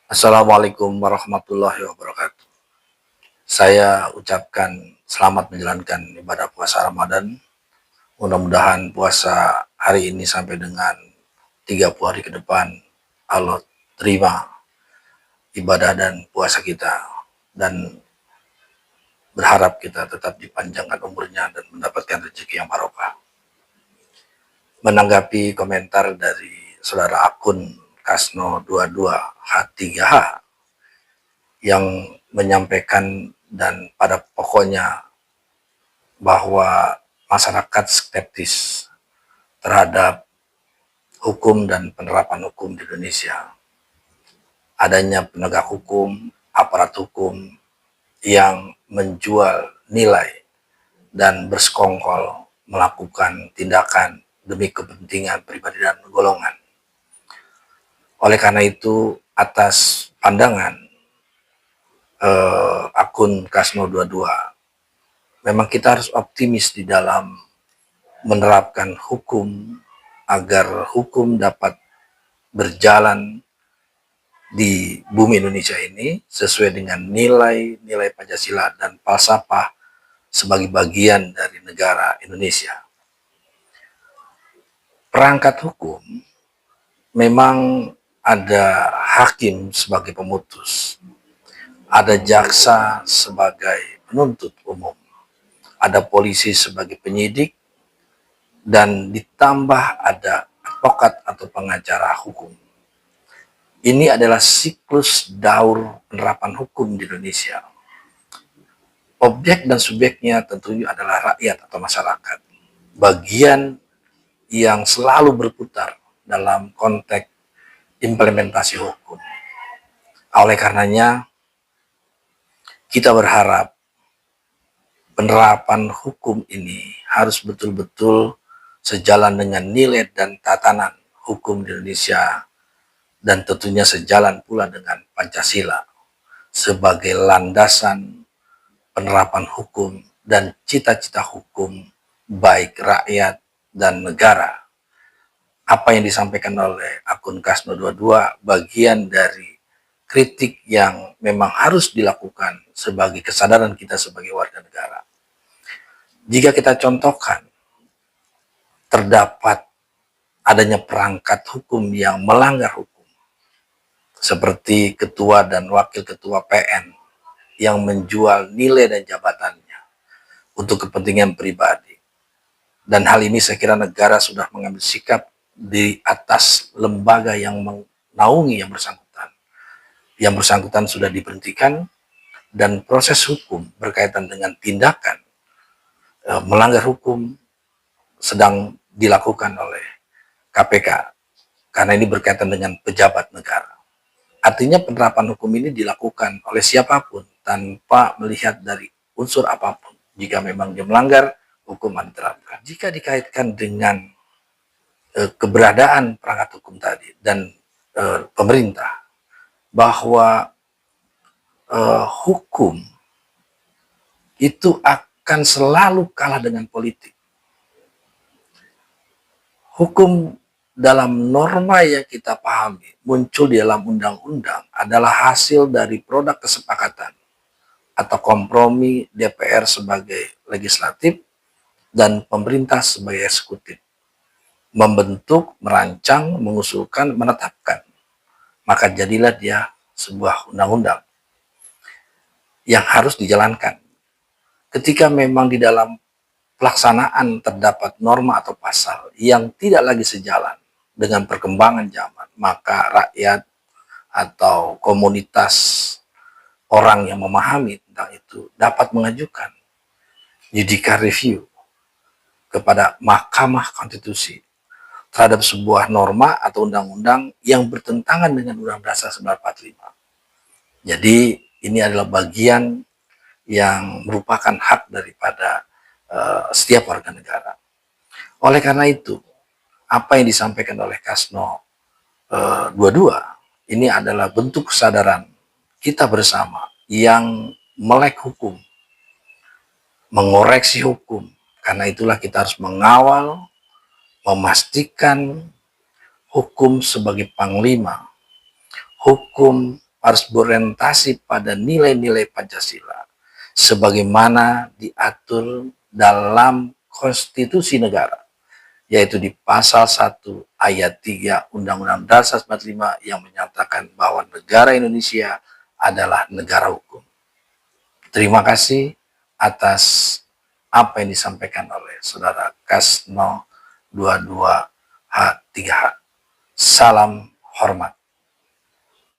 Assalamualaikum warahmatullahi wabarakatuh. Saya ucapkan selamat menjalankan ibadah puasa Ramadan. Mudah-mudahan puasa hari ini sampai dengan 30 hari ke depan Allah terima ibadah dan puasa kita, dan berharap kita tetap dipanjangkan umurnya dan mendapatkan rezeki yang barokah. Menanggapi komentar dari saudara akun Kasno22H3H yang menyampaikan dan pada pokoknya bahwa masyarakat skeptis terhadap hukum dan penerapan hukum di Indonesia. Adanya penegak hukum, aparat hukum yang menjual nilai dan bersekongkol melakukan tindakan demi kepentingan pribadi dan golongan. Oleh karena itu, atas pandangan akun Kasno22, memang kita harus optimis di dalam menerapkan hukum agar hukum dapat berjalan di bumi Indonesia ini sesuai dengan nilai-nilai Pancasila dan falsafah sebagai bagian dari negara Indonesia. Perangkat hukum memang ada hakim sebagai pemutus, ada jaksa sebagai penuntut umum, ada polisi sebagai penyidik, dan ditambah ada advokat atau pengacara hukum. Ini adalah siklus daur penerapan hukum di Indonesia. Objek dan subjeknya tentunya adalah rakyat atau masyarakat, bagian yang selalu berputar dalam konteks implementasi hukum. Oleh karenanya, kita berharap penerapan hukum ini harus betul-betul sejalan dengan nilai dan tatanan hukum di Indonesia, dan tentunya sejalan pula dengan Pancasila sebagai landasan penerapan hukum dan cita-cita hukum baik rakyat dan negara. Apa yang disampaikan oleh akun Kasno22 bagian dari kritik yang memang harus dilakukan sebagai kesadaran kita sebagai warga negara. Jika kita contohkan, terdapat adanya perangkat hukum yang melanggar hukum, seperti ketua dan wakil ketua PN yang menjual nilai dan jabatannya untuk kepentingan pribadi. Dan hal ini saya kira negara sudah mengambil sikap di atas lembaga yang menaungi yang bersangkutan. Yang bersangkutan sudah diberhentikan, dan proses hukum berkaitan dengan tindakan melanggar hukum sedang dilakukan oleh KPK, karena ini berkaitan dengan pejabat negara. Artinya penerapan hukum ini dilakukan oleh siapapun tanpa melihat dari unsur apapun. Jika memang dia melanggar, hukuman diterapkan. Jika dikaitkan dengan keberadaan perangkat hukum tadi dan pemerintah, bahwa hukum itu akan selalu kalah dengan politik. Hukum dalam norma yang kita pahami muncul di dalam undang-undang adalah hasil dari produk kesepakatan atau kompromi DPR sebagai legislatif dan pemerintah sebagai eksekutif, membentuk, merancang, mengusulkan, menetapkan. Maka jadilah dia sebuah undang-undang yang harus dijalankan. Ketika memang di dalam pelaksanaan terdapat norma atau pasal yang tidak lagi sejalan dengan perkembangan zaman, maka rakyat atau komunitas orang yang memahami tentang itu dapat mengajukan judicial review kepada Mahkamah Konstitusi terhadap sebuah norma atau undang-undang yang bertentangan dengan Undang-Undang Dasar 1945. Jadi ini adalah bagian yang merupakan hak daripada setiap warga negara. Oleh karena itu, apa yang disampaikan oleh Kasno 22 ini adalah bentuk kesadaran kita bersama yang melek hukum, mengoreksi hukum. Karena itulah kita harus mengawal, memastikan hukum sebagai panglima, hukum harus berorientasi pada nilai-nilai Pancasila sebagaimana diatur dalam konstitusi negara, yaitu di pasal 1 ayat 3 Undang-Undang Dasar 45 yang menyatakan bahwa negara Indonesia adalah negara hukum. Terima kasih atas apa yang disampaikan oleh Saudara Kasno 22H3H. Salam hormat.